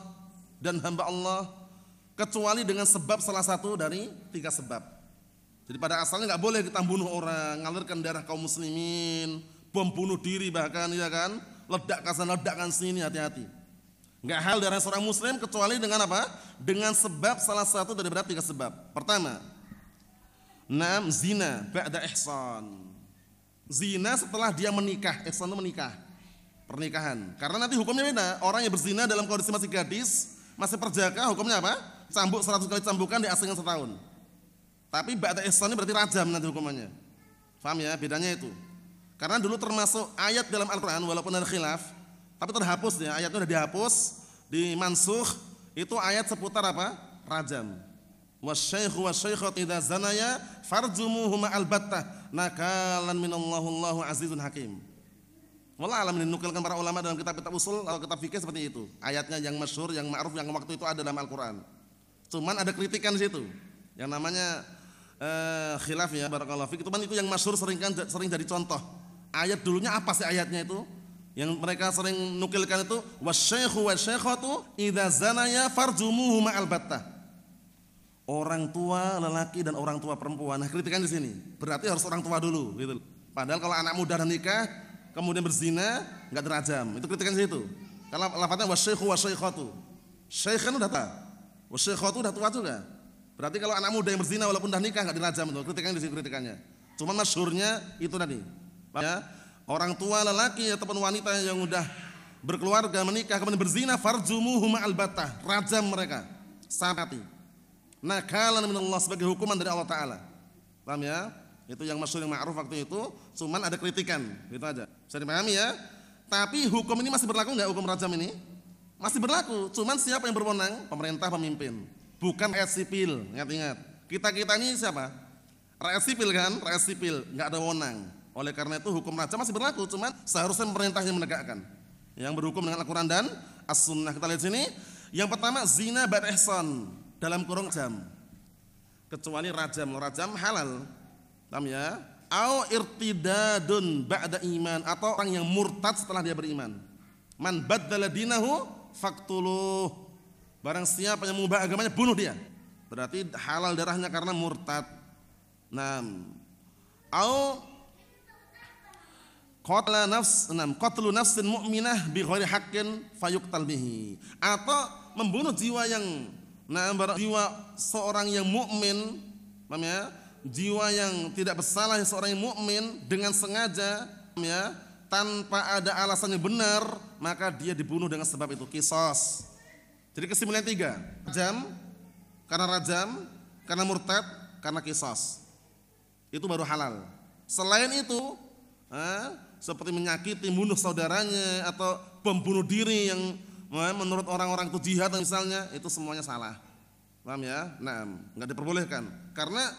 S3: dan hamba Allah, kecuali dengan sebab salah satu dari 3 sebab. Jadi pada asalnya enggak boleh kita bunuh orang, ngalirkan darah kaum muslimin, bom bunuh diri bahkan ya kan, ledakan sana ledakan sini, hati-hati. Enggak halal darah seorang muslim kecuali dengan apa? Dengan sebab salah satu dari 3 sebab. Pertama, zina ba'da ihsan. Zina setelah dia menikah. Ihsan itu menikah, pernikahan. Karena nanti hukumnya beda. Orang yang berzina dalam kondisi masih gadis, masih perjaka, hukumnya apa? Cambuk 100 kali cambukan, diasingkan setahun. Tapi ba'da ihsan ini berarti rajam nanti hukumannya. Paham ya? Bedanya itu. Karena dulu termasuk ayat dalam Al-Quran, walaupun ada khilaf, tapi terhapus ya. Ayatnya sudah dihapus, dimansukh. Itu ayat seputar apa? Rajam. Wasyaikhu wasyaikhatu idza zanaya farjumuhuma albattah nakalan minallahu azizun hakim. Wallah alam dinukilkan para ulama dalam kitab-kitab usul atau kitab fikih seperti itu. Ayatnya yang masyhur, yang ma'ruf, yang waktu itu ada dalam Al-Qur'an. Cuman ada kritikan di situ. Yang namanya khilaf ya barakallahu fik. Cuman itu yang masyhur sering jadi contoh. Ayat dulunya apa sih ayatnya itu? Yang mereka sering nukilkan itu wasyaikhu wasyaikhatu idza zanaya farjumuhuma albattah. Orang tua lelaki dan orang tua perempuan. Nah, kritikan di sini. Berarti harus orang tua dulu gitu. Padahal kalau anak muda dan nikah kemudian berzina enggak dirajam. Itu kritikan di situ. Kalau lafadznya wasyaikhu wasyaikhatu. Syaikhan udah tua. Wasyaikhatu udah tua juga. Berarti kalau anak muda yang berzina walaupun udah nikah enggak dirajam itu. Kritikan di sini kritikannya. Cuma masyhurnya itu tadi. Ya, orang tua lelaki ataupun wanita yang udah berkeluarga menikah kemudian berzina farjumuhuma albattah. Rajam mereka. Sampai nakalan minallah, sebagai hukuman dari Allah Ta'ala. Paham ya? Itu yang masyhur yang ma'ruf waktu itu, cuman ada kritikan, gitu aja. Bisa dipahami ya? Tapi hukum ini masih berlaku enggak, hukum rajam ini? Masih berlaku, cuman siapa yang berwenang? Pemerintah, pemimpin. Bukan rakyat sipil, ingat-ingat. Kita ini siapa? Rakyat sipil kan? Rakyat sipil, enggak ada wewenang. Oleh karena itu hukum rajam masih berlaku, cuman seharusnya pemerintah yang menegakkan. Yang berhukum dengan Al-Qur'an dan As-Sunnah. Kita lihat sini. Yang pertama zina ba'da ihsan dalam kurung rajam. Kecuali rajam halal. Paham ya? Au irtidadun ba'da iman, atau orang yang murtad setelah dia beriman. Man baddala dinahu faqtuluh. Barang siapa yang mengubah agamanya, bunuh dia. Berarti halal darahnya karena murtad. Au qatlu nafsin mu'minah bi ghairi haqqin fayuqtal bihi. Atau membunuh jiwa yang jiwa seorang yang mukmin, paham ya? Jiwa yang tidak bersalah seorang yang mukmin dengan sengaja, ya, tanpa ada alasan yang benar, maka dia dibunuh dengan sebab itu, qisas. Jadi kesimpulan 3, rajam, karena murtad, karena qisas. Itu baru halal. Selain itu, seperti menyakiti, bunuh saudaranya, atau pembunuh diri yang menurut orang-orang itu jihad misalnya, itu semuanya salah. Paham ya? Enggak diperbolehkan. Karena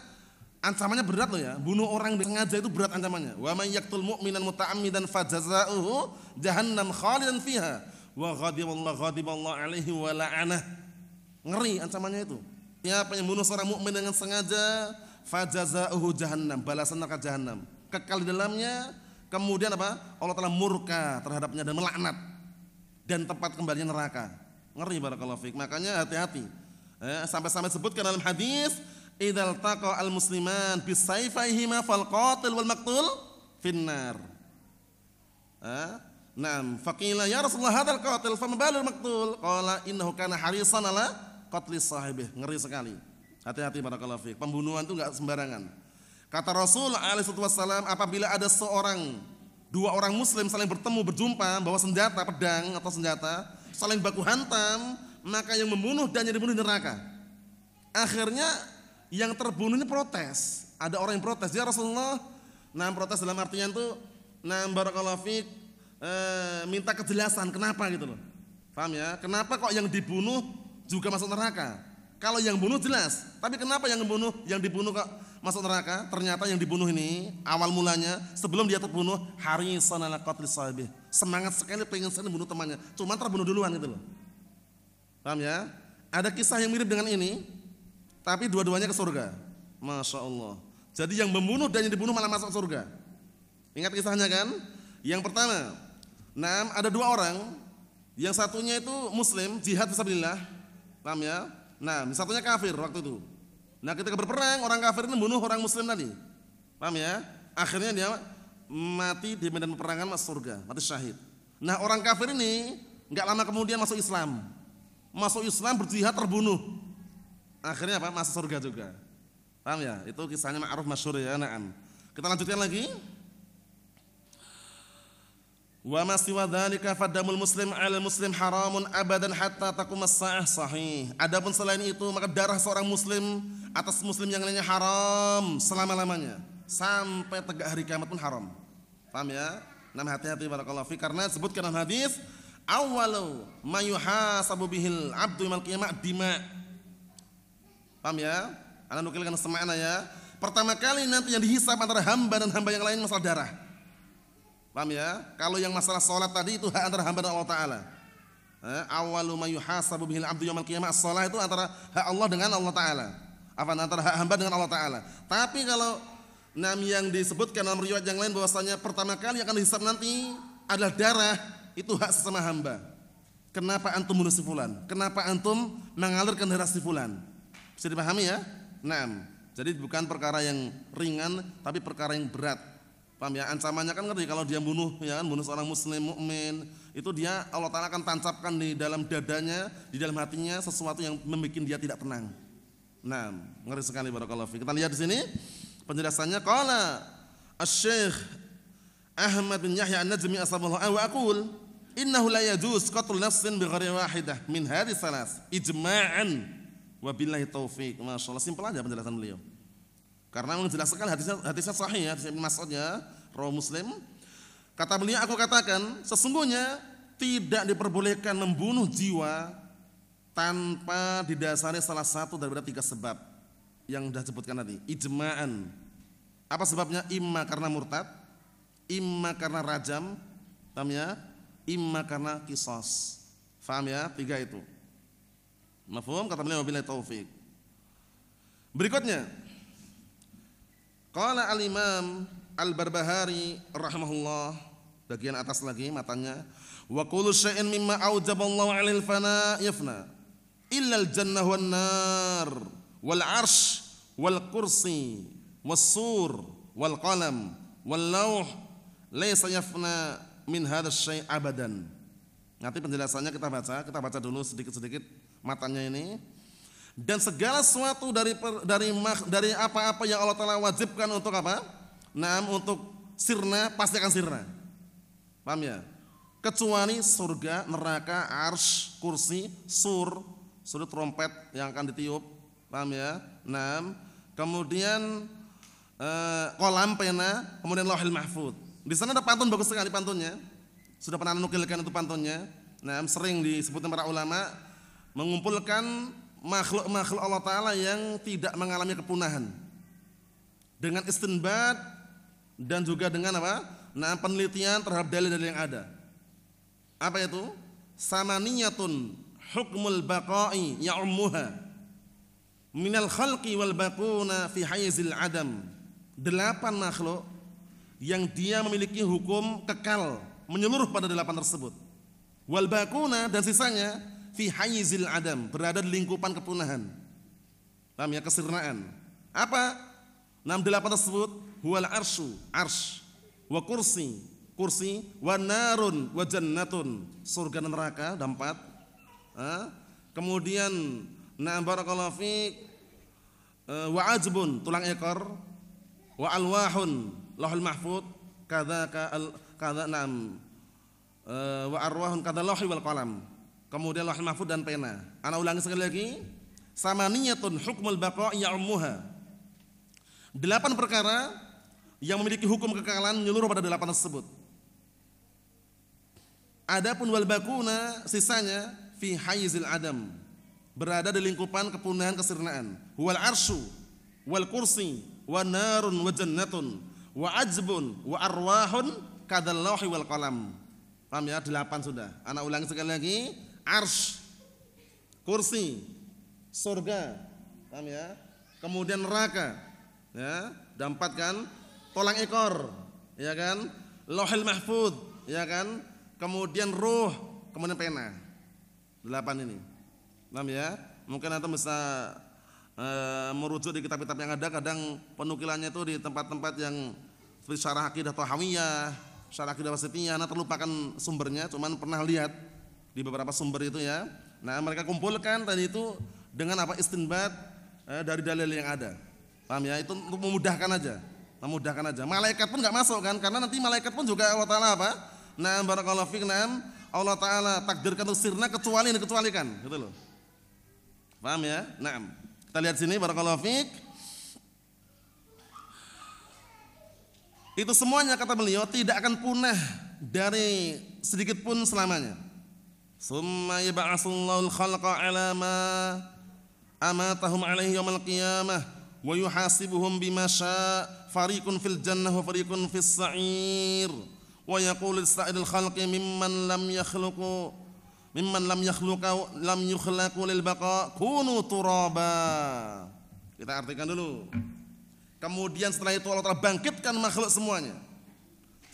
S3: ancamannya berat loh ya. Bunuh orang sengaja itu berat ancamannya. Wa may yaqtul mu'minan muta'ammidan fajazaohu jahannam khalidan fiha wa ghadiballahu alaihi wa la'anah. Ngeri ancamannya itu. Siapa yang bunuh seorang mukmin dengan sengaja, fajazaohu jahannam, balasan neraka jahannam. Kekal di dalamnya, kemudian apa? Allah Ta'ala murka terhadapnya dan melaknat. Dan tempat kembalinya neraka. Ngeri barakallahu fiik. Makanya hati-hati. Sampai-sampai sebutkan dalam hadis, idzal taqa al-musliman bisayfayhima fal qatil wal maqtul finnar. Faqila ya Rasulullah hadzal qatil fama balul maqtul? Qala innahu kana harisan ala qatli sahibih. Ngeri sekali. Hati-hati barakallahu fiik. Pembunuhan itu enggak sembarangan. Kata Rasul alaihi wasallam, apabila ada dua orang muslim saling bertemu, berjumpa, bawa senjata, pedang atau senjata, saling baku hantam, maka yang membunuh dan yang dibunuh di neraka. Akhirnya yang terbunuh ini protes. Ada orang yang protes, ya Rasulullah. Protes dalam artian itu, barakallahu fiik, minta kejelasan kenapa gitu loh. Paham ya? Kenapa kok yang dibunuh juga masuk neraka? Kalau yang bunuh jelas, tapi kenapa yang dibunuh kok masuk neraka? Ternyata yang dibunuh ini awal mulanya sebelum dia terbunuh harisan ala qatli sahibih. Semangat sekali pengen sekali bunuh temannya, cuma terbunuh duluan gitu loh. Paham ya? Ada kisah yang mirip dengan ini, tapi dua-duanya ke surga. Masya Allah. Jadi yang membunuh dan yang dibunuh malah masuk surga. Ingat kisahnya kan? Yang pertama, ada dua orang, yang satunya itu muslim, jihad fisabilillah. Paham ya? Satunya kafir waktu itu. Ketika berperang, orang kafir ini membunuh orang muslim tadi. Paham ya? Akhirnya dia mati di medan peperangan, masuk surga, mati syahid. Orang kafir ini enggak lama kemudian masuk Islam. Masuk Islam, berjihad, terbunuh. Akhirnya apa? Masuk surga juga. Paham ya? Itu kisahnya ma'ruf masyhur ya. Kita lanjutkan lagi. Wa ma siwa dzalika fadamul muslim 'alal muslim haramun abadan hatta taqumas sa'ah sahih. Adapun selain itu maka darah seorang muslim atas muslim yang lainnya haram selama-lamanya sampai tegak hari kiamat pun haram. Paham ya? Hati-hati barakallahu fi, karena sebutkan dalam hadis awwalu ma yuhasabu bihil 'abdu yaumil qiyamah dima. Paham ya? Ana nukilkan semakna ya. Pertama kali nanti yang dihisab antara hamba dan hamba yang lain masalah darah. Paham ya? Kalau yang masalah sholat tadi itu hak antara hamba dan Allah Ta'ala. Awalu ma yuhasabu bihil abdu yaumil qiyamah, sholat itu antara hak Allah dengan Allah Ta'ala. Antara hak hamba dengan Allah Ta'ala. Tapi kalau yang disebutkan dalam riwayat yang lain bahwasanya pertama kali akan dihisab nanti adalah darah, itu hak sesama hamba. Kenapa antum bunuh si fulan? Kenapa antum mengalirkan darah si fulan? Bisa dipahami ya? Jadi bukan perkara yang ringan, tapi perkara yang berat. Paham ya? Ancamannya kan ngerti, kalau dia bunuh seorang muslim mukmin, itu dia Allah Ta'ala akan tancapkan di dalam dadanya, di dalam hatinya sesuatu yang membuat dia tidak tenang. Ngeri sekali barakallahu fiik. Kita lihat di sini penjelasannya. Qala Asy-Syaikh Ahmad bin Yahya An-Najmi asbahullah wa aqul innahu la yajuz qatl nafsin bi ghairi wahidah min hadhihi salas ijma'an wa billahi taufik. Masyaallah, simpel aja penjelasan beliau. Karena memang jelas sekali hadisnya sahih ya, hadis Ibnu Mas'ud ya, rawi Muslim. Kata beliau, aku katakan sesungguhnya tidak diperbolehkan membunuh jiwa tanpa didasari salah satu daripada 3 sebab yang sudah disebutkan tadi, ijma'an. Apa sebabnya? Imma karena murtad, imma karena rajam, paham ya? Imma karena qisas. Paham ya? 3 itu. Mafhum? Kata beliau, wabillahi taufik. Berikutnya, qala al-Imam Al-Barbahari rahimahullah, bagian atas lagi matanya, wa kullu syai'in mimma aujaballahu 'alal fana yafna illa al-jannah wan nar wal 'arsy wal kursi was sur wal qalam wal lauh laysa yafna min hadzal syai' abadan. Nanti penjelasannya kita baca dulu sedikit-sedikit matanya ini. Dan segala sesuatu dari apa-apa yang Allah Ta'ala wajibkan untuk apa? Untuk sirna, pasti akan sirna. Paham ya? Kecuali surga, neraka, arsy, kursi, sur trompet yang akan ditiup. Paham ya? Kemudian kolam, pena, kemudian lauhil mahfud. Di sana ada pantun bagus sekali pantunnya. Sudah pernah nukilkan itu pantunnya. Sering disebutkan para ulama, mengumpulkan makhluk-makhluk Allah Ta'ala yang tidak mengalami kepunahan dengan istinbat dan juga dengan apa? Penelitian terhadap dalil-dalil yang ada. Apa itu? Samaniyatun hukmul baqa'i ya'ummuha minal khalqi wal baquna fi hayzil adam. 8 makhluk yang dia memiliki hukum kekal menyeluruh pada 8 tersebut. Wal baquna, dan sisanya fi hayzil adam, berada di lingkupan kepunahan. Paham ya? Kesirnaan. Apa? 8 tersebut, huwal arsyu, arsy, wa kursi, wa narun, wa jannatun, surga dan neraka, 4. Kemudian barakallahu fiik, wa ajbun, tulang ekor, wa alwahun, lauhul mahfud, wa arwahun kadza lauhi wal qalam. Kemudian lauhul mahfud dan pena. Ana ulangi sekali lagi. Samaniyatun hukmul baqa'i ya'ummuha. 8 perkara yang memiliki hukum kekekalan menyeluruh pada 8 tersebut. Adapun wal baquna, sisanya fi hayzil adam, berada di lingkupan kepunahan kesirnaan. Wal arsyu wal kursi wa narun wa jannatun wa ajbun wa arwahun kadzal lauhi wal qalam. Paham ya? 8 sudah. Ana ulangi sekali lagi. Arsy, kursi, surga, paham ya? Kemudian neraka, ya, 4 kan? Tulang ekor, ya kan? Lauhil mahfud, ya kan? Kemudian ruh, kemudian pena. 8 ini, paham ya? Mungkin Anda bisa merujuk di kitab-kitab yang ada. Kadang penukilannya itu di tempat-tempat yang seperti syarah akidah Thahawiyah, syarah akidah Wasithiyah. Anda terlupakan sumbernya, cuman pernah lihat di beberapa sumber itu ya. Mereka kumpulkan tadi itu dengan apa? Istinbat dari dalil yang ada. Paham ya? Itu untuk memudahkan aja. Malaikat pun enggak masuk kan? Karena nanti malaikat pun juga Allah Ta'ala apa? Barakallahu fiik, Allah Ta'ala takdirkan untuk sirna kecuali yang dikecualikan, gitu loh. Paham ya? Kita lihat sini, barakallahu fiik. Itu semuanya kata beliau tidak akan punah dari sedikit pun selamanya. Summa yab'atsullahu al-khalqa 'ala ma amatahum 'alaihi yaumil qiyamah wa yuhasibuhum bima syaa fariqun fil jannah wa fariqun fis sa'ir wa yaqulu lis-sa'iril khalqi mimman lam yukhlaqu lil baqa kunu turaba. Kita artikan dulu. Kemudian setelah itu Allah Ta'ala bangkitkan makhluk semuanya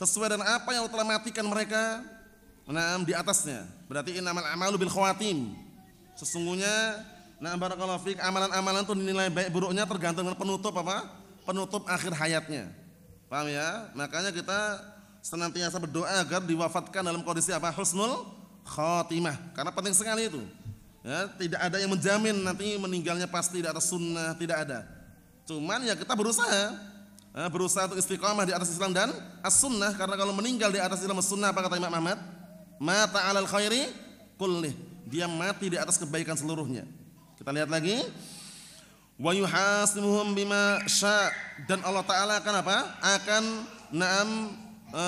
S3: sesuai dengan apa yang Allah Ta'ala matikan mereka di atasnya. Berarti innamal a'malu bil khawatim. Sesungguhnya barakallahu fiik, amalan-amalan itu dinilai baik buruknya tergantung dengan penutup apa? Penutup akhir hayatnya. Paham ya? Makanya kita senantiasa berdoa agar diwafatkan dalam kondisi apa? Husnul khatimah. Karena penting sekali itu. Ya, tidak ada yang menjamin nanti meninggalnya pasti di atas sunnah, tidak ada. Cuman ya kita berusaha untuk istiqamah di atas Islam dan as-sunnah. Karena kalau meninggal di atas Islam as-sunnah, apa kata Imam Ahmad? Mata 'alal khairi kullih. Dia mati di atas kebaikan seluruhnya. Kita lihat lagi. wa yuhasibuhum bima sya, dan Allah Ta'ala akan apa? Akan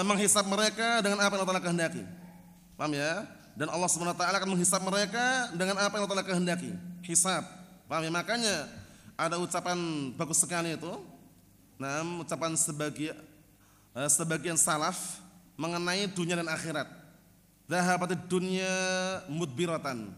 S3: menghisab mereka dengan apa yang Allah Ta'ala kehendaki. Paham ya? Dan Allah Subhanahu wa taala akan menghisab mereka dengan apa yang Allah Ta'ala kehendaki. Hisab. Paham ya? Makanya ada ucapan bagus sekali itu. Ucapan sebagian salaf mengenai dunia dan akhirat. Dhahabatid dunya mudbiratan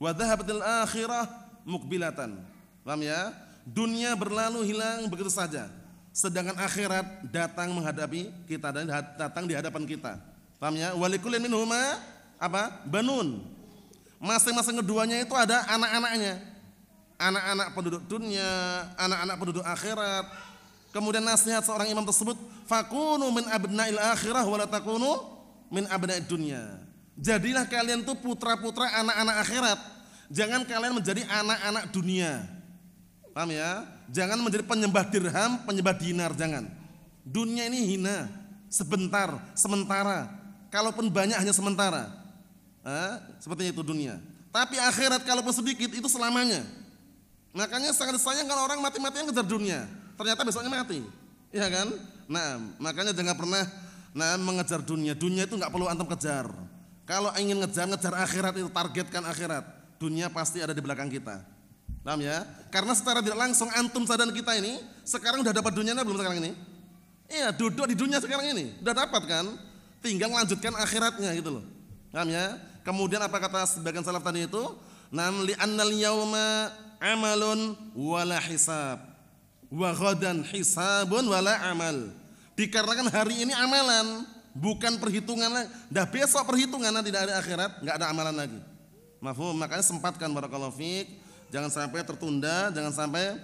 S3: wa dhahabatil akhirah mukbilatan. Paham ya? Dunia berlalu hilang begitu saja, sedangkan akhirat datang menghadapi kita dan datang di hadapan kita. Paham ya? Walikullin minhuma apa? Banun. Masing-masing keduanya itu ada anak-anaknya. Anak-anak penduduk dunia, anak-anak penduduk akhirat. Kemudian nasihat seorang imam tersebut, fakunu min abna'il akhirah wa la takunu min abna'id dunya. Jadilah kalian tuh putra-putra anak-anak akhirat. Jangan kalian menjadi anak-anak dunia. Paham ya? Jangan menjadi penyembah dirham, penyembah dinar, jangan. Dunia ini hina, sebentar, sementara. Kalaupun banyak hanya sementara. Seperti itu dunia. Tapi akhirat kalaupun sedikit itu selamanya. Makanya sangat disayang kalau orang mati-matian kejar dunia, ternyata besoknya mati. Iya kan? Nah, makanya jangan pernah mengejar dunia. Dunia itu enggak perlu antum kejar. Kalau ingin ngejar akhirat itu, targetkan akhirat. Dunia pasti ada di belakang kita. Paham ya? Karena secara tidak langsung antum sadar kita ini sekarang udah dapat dunianya belum sekarang ini? Iya, duduk di dunia sekarang ini, udah dapat kan? Tinggal melanjutkan akhiratnya gitu loh. Paham ya? Kemudian apa kata sebagian salaf tadi itu? Nam li annal yauma amalun wala hisab wa ghadan hisabun wala amal. Dikarenakan hari ini amalan, bukan perhitungan. Dah besok perhitungan, tidak ada akhirat, enggak ada amalan lagi. Mafhum? Makanya sempatkan barakallahu fiik, jangan sampai tertunda, jangan sampai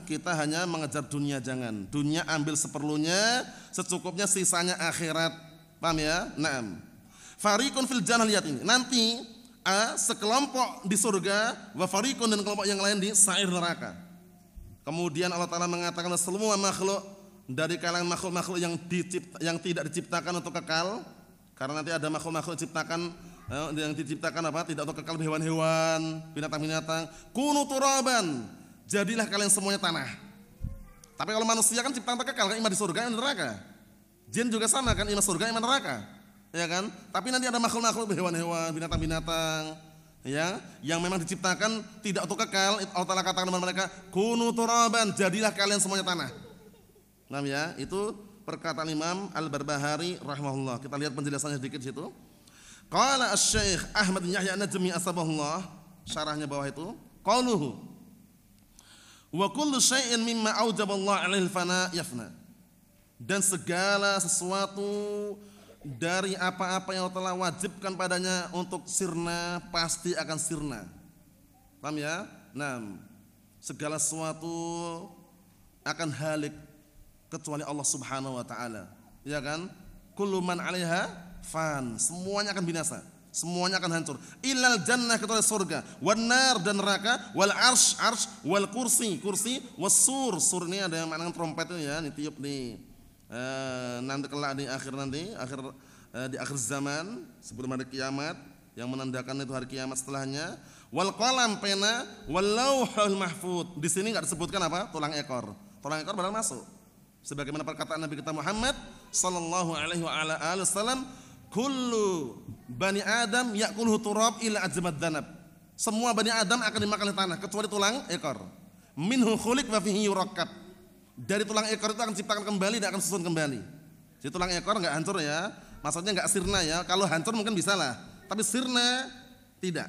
S3: kita hanya mengejar dunia, jangan. Dunia ambil seperlunya, secukupnya, sisanya akhirat. Paham ya? Fariqun fil jannah, lihat ini. Nanti sekelompok di surga, wa fariqun, dan kelompok yang lain di sa'ir neraka. Kemudian Allah Ta'ala mengatakan semua makhluk dari kalangan makhluk-makhluk yang tidak diciptakan untuk kekal, karena nanti ada makhluk-makhluk yang diciptakan apa? Tidak untuk kekal, hewan-hewan, binatang-binatang. Kunu turaban, jadilah kalian semuanya tanah. Tapi kalau manusia kan ciptaan kekal, kan iman di surga, iman di neraka. Jin juga sama kan, iman surga, iman neraka. Ya kan? Tapi nanti ada makhluk-makhluk, hewan-hewan, binatang-binatang, ya, yang memang diciptakan tidak untuk kekal. Allah Ta'ala katakan kepada mereka, kunu turaban, jadilah kalian semuanya tanah. Ya, itu perkataan Imam Al-Barbahari rahimahullah. Kita lihat penjelasannya sedikit situ. Qala Asy-Syaikh Ahmad bin Yahya An-Najmi asbahullah, syarahnya bawah itu, qauluhu wa kullu syai'in mimma aujaballahu 'alaihi al-fana yafna. Dan segala sesuatu dari apa-apa yang Allah telah wajibkan padanya untuk sirna, pasti akan sirna. Paham ya? Segala sesuatu akan halik kecuali Allah Subhanahu wa taala. Ya kan? Kullu man 'alaiha fan, semuanya akan binasa, semuanya akan hancur. Illal jannah, kecuali surga, wan nar, dan neraka, wal arsy, wal kursi, was sur. Sur ini ada yang makna trompet itu ya, ditiup di nanti kelak di akhir zaman sebelum hari kiamat, yang menandakan itu hari kiamat setelahnya. Wal qalam, pena, wal lauhul mahfuz. Di sini enggak disebutkan apa? Tulang ekor. Tulang ekor padahal masuk. Sebagaimana perkataan Nabi kita Muhammad sallallahu alaihi wasallam, kullu bani Adam ya'kuluhu turab ila ajmad danab. Semua bani Adam akan dimakan oleh tanah kecuali tulang ekor. Minhu khuliq wa fihi yurakkab. Dari tulang ekor itu akan diciptakan kembali dan akan susun kembali. Jadi tulang ekor enggak hancur ya. Maksudnya enggak sirna ya. Kalau hancur mungkin bisa lah, tapi sirna tidak.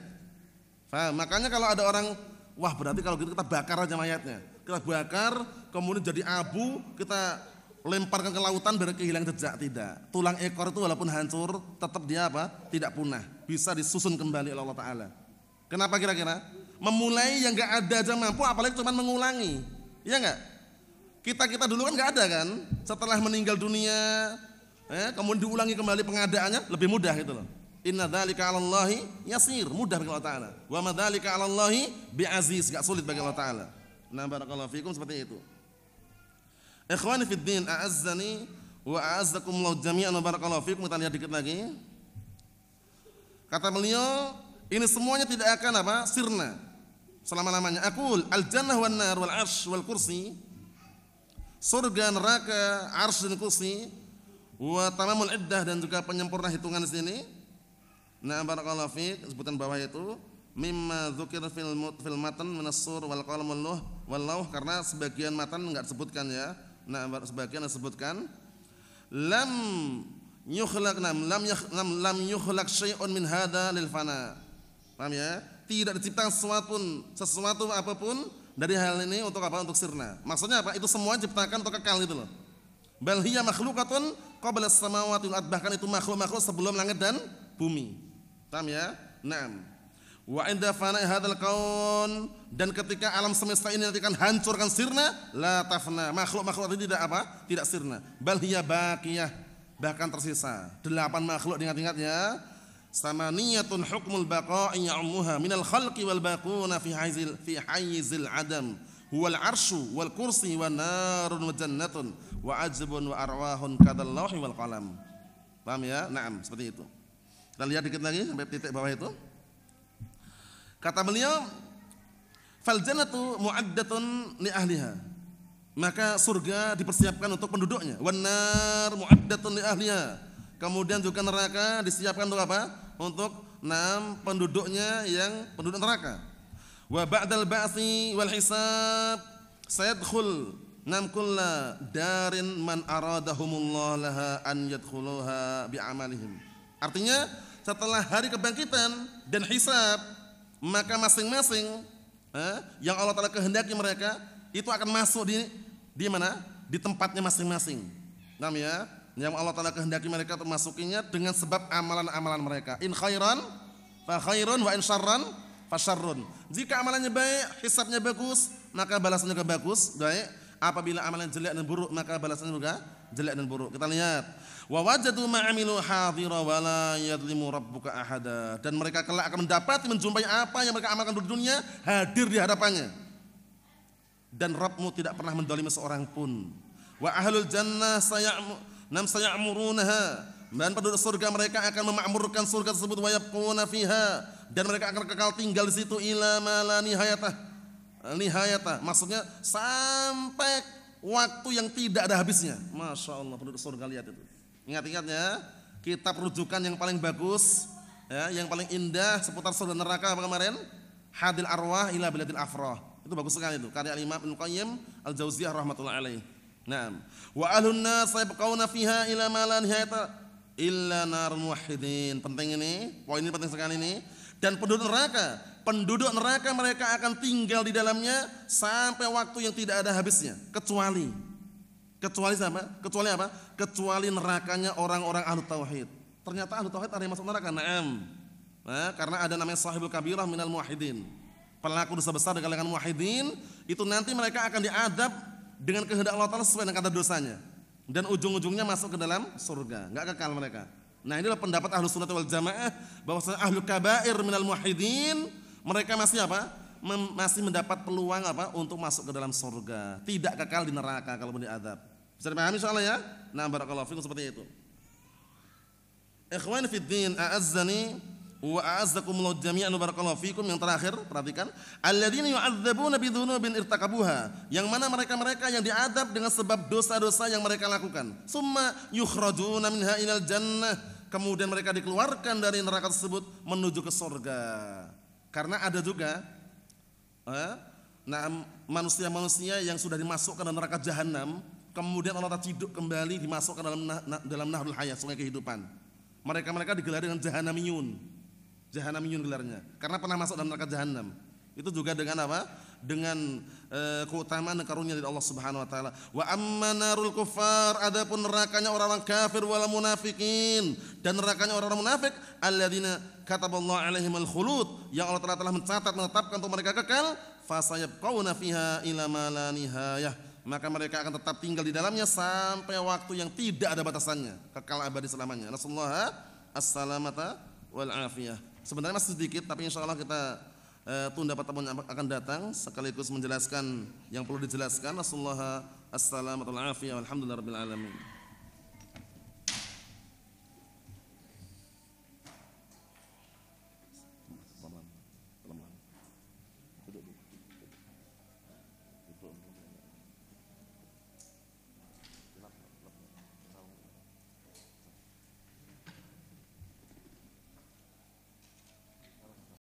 S3: Faham? Makanya kalau ada orang, wah berarti kalau gitu kita bakar aja mayatnya. Kita bakar, kemudian jadi abu, kita lemparkan ke lautan biar kehilangan jejak. Tidak. Tulang ekor itu walaupun hancur, tetap dia apa? Tidak punah. Bisa disusun kembali oleh Allah Ta'ala. Kenapa kira-kira? Memulai yang enggak ada aja mampu, apalagi cuma mengulangi. Iya enggak? Kita dulu kan enggak ada kan? Setelah meninggal dunia, kemudian diulangi kembali pengadaannya, lebih mudah gitu loh. Inna dzalika 'alallahi yasir, mudah bagi Allah Ta'ala. Wa ma dzalika 'alallahi bi'aziz, enggak sulit bagi Allah Ta'ala. Nah, barakallahu fikum, seperti itu. Ikhwani fid din, a'azzani wa a'azzakumullah jami'an, barakallahu fikum. Kita lihat dikit lagi. Kata beliau, ini semuanya tidak akan apa? Sirna. selama-lamanya. Aqul al-jannah wan nar wal 'arsy wal kursi, surga, neraka, 'arsy dan kursi, wa tamamul iddah dan juga penyempurna hitungan di sini. Nah, barakallahu fiik, sebutan bawah itu mimma dzukira fil matan minas sur wal qalam wal lauh, karena sebagian matan enggak disebutkan ya. Nah, sebagian disebutkan lam yukhlaq syai'un min hada lil fana. Paham ya? Tidak diciptakan sesuatu apapun dari hal ini untuk apa? Untuk sirna. Maksudnya apa? Itu semua diciptakan untuk kekal gitu loh. Bal hiya makhluqatun qabla as-samawati wal ardh, bahkan itu makhluk-makhluk sebelum langit dan bumi. Paham ya? Naam. Wa inda fana'i hadzal kaun, dan ketika alam semesta ini nanti akan hancur, kan sirna, la tafna, makhluk-makhluk itu tidak apa? Tidak sirna. Bal hiya baqiyah, bahkan tersisa. 8 makhluk, diingat-ingat ya. Samaniyatun hukmul baqa'i ya'muha minal khalqi wal baquna fi hayzil adam. Huwal arsyu wal kursi wa narun wa jannatun wa ajbun wa arwahun kadal lawhi wal qalam. Paham ya? Naam, seperti itu. Kita lihat dikit lagi sampai titik bawah itu. Kata beliau, fal jannatu mu'addatun li ahliha, maka surga dipersiapkan untuk penduduknya. Wan nar mu'addatun li ahliha, kemudian juga neraka disiapkan untuk apa? Untuk penduduknya yang penduduk neraka. Wa ba'dal ba'tsi wal hisab sayadkhul kulla darin man aradahumullah laha an yadkhuluha bi amalihim. Artinya setelah hari kebangkitan dan hisab, maka masing-masing yang Allah Ta'ala kehendaki mereka itu akan masuk di mana? Di tempatnya masing-masing. Paham ya? Yang Allah Ta'ala kehendaki mereka untuk masukinya dengan sebab amalan-amalan mereka. In khairan fa khairun wa in syarran fa syarrun. Jika amalannya baik, hisabnya bagus, maka balasannya juga bagus, baik. Apabila amalan jelek dan buruk, maka balasannya juga jelek dan buruk. Kita lihat, wa wajadu ma amilu hadira wa la yadlimu rabbuka ahada, dan mereka kelak akan mendapati, menjumpai apa yang mereka amalkan di dunia hadir di hadapannya, dan Rabbmu tidak pernah mendolimi seorang pun. Wa ahlul jannah saya'murunaha, dan penduduk surga mereka akan memakmurkan surga tersebut, wa yabquna fiha, dan mereka akan kekal tinggal di situ ila ma la nihayata, maksudnya sampai waktu yang tidak ada habisnya. Masya Allah, penduduk surga, lihat itu. Ingat-ingatnya, kitab rujukan yang paling bagus, ya, yang paling indah seputar surga neraka apa kemarin? Hadil Arwah ila Biladil Afrah. Itu bagus sekali itu, karya Imam Ibnu Qayyim Al-Jauziyah rahimatullah alaih. Naam. Wa ahlun nas yabqauna fiha ila ma la nihayata illa narul muwahhidin. Penting ini, poin ini penting sekali ini. Dan penduduk neraka mereka akan tinggal di dalamnya sampai waktu yang tidak ada habisnya, kecuali apa? Kecuali nerakanya orang-orang ahlu tauhid. Ternyata ahlu tauhid ada yang masuk neraka. Naam. Nah, karena ada namanya sahibul kabirah minal muwahhidin, pelaku dosa besar di kalangan muwahhidin, itu nanti mereka akan diadab dengan kehendak Allah Ta'ala sesuai dengan kadar dosanya, dan ujung-ujungnya masuk ke dalam surga, enggak kekal mereka. Nah, inilah pendapat ahlu sunnah wal jamaah, bahwasanya ahlu kabair minal muwahhidin mereka masih apa? Masih mendapat peluang apa? Untuk masuk ke dalam surga, tidak kekal di neraka kalau diadab. Bisa dipahami insyaallah ya? Nah, barakallahu fikum, seperti itu. Ikhwani fid din, a'azzani wa a'azzakumullah jami'an, barakallahu fikum. Yang terakhir, perhatikan, alladzina yu'adzabuna bidzunubin irtakabuha, yang mana mereka-mereka yang diadab dengan sebab dosa-dosa yang mereka lakukan. Summa yukhrajuna minha ilal jannah, kemudian mereka dikeluarkan dari neraka tersebut menuju ke surga. Karena ada juga manusia-manusia yang sudah dimasukkan dalam neraka jahanam, kemudian Allah ciduk kembali dimasukkan dalam nahrul hayat, sungai kehidupan. Mereka digelari dengan jahanamiyun gelarnya, karena pernah masuk dalam neraka jahanam. Itu juga dengan apa? Dengan keutamaan dan karunia dari Allah Subhanahu wa taala. Wa amma narul kuffar, adapun nerakanya orang-orang kafir wal munafikin, dan nerakanya orang-orang munafik, alladzina kataballahu alaihimul khulud, yang Allah telah menetapkan untuk mereka kekal, fasayabqauna fiha ila ma la nihayah, maka mereka akan tetap tinggal di dalamnya sampai waktu yang tidak ada batasannya, kekal abadi selamanya. Nasallahu as-salamata wal afiyah. Sebenarnya masih sedikit, tapi insyaallah kita tunda pertemuan yang akan datang sekaligus menjelaskan yang perlu dijelaskan. Nasallahu as-salamata wal afiyah, walhamdulillahirabbil alamin.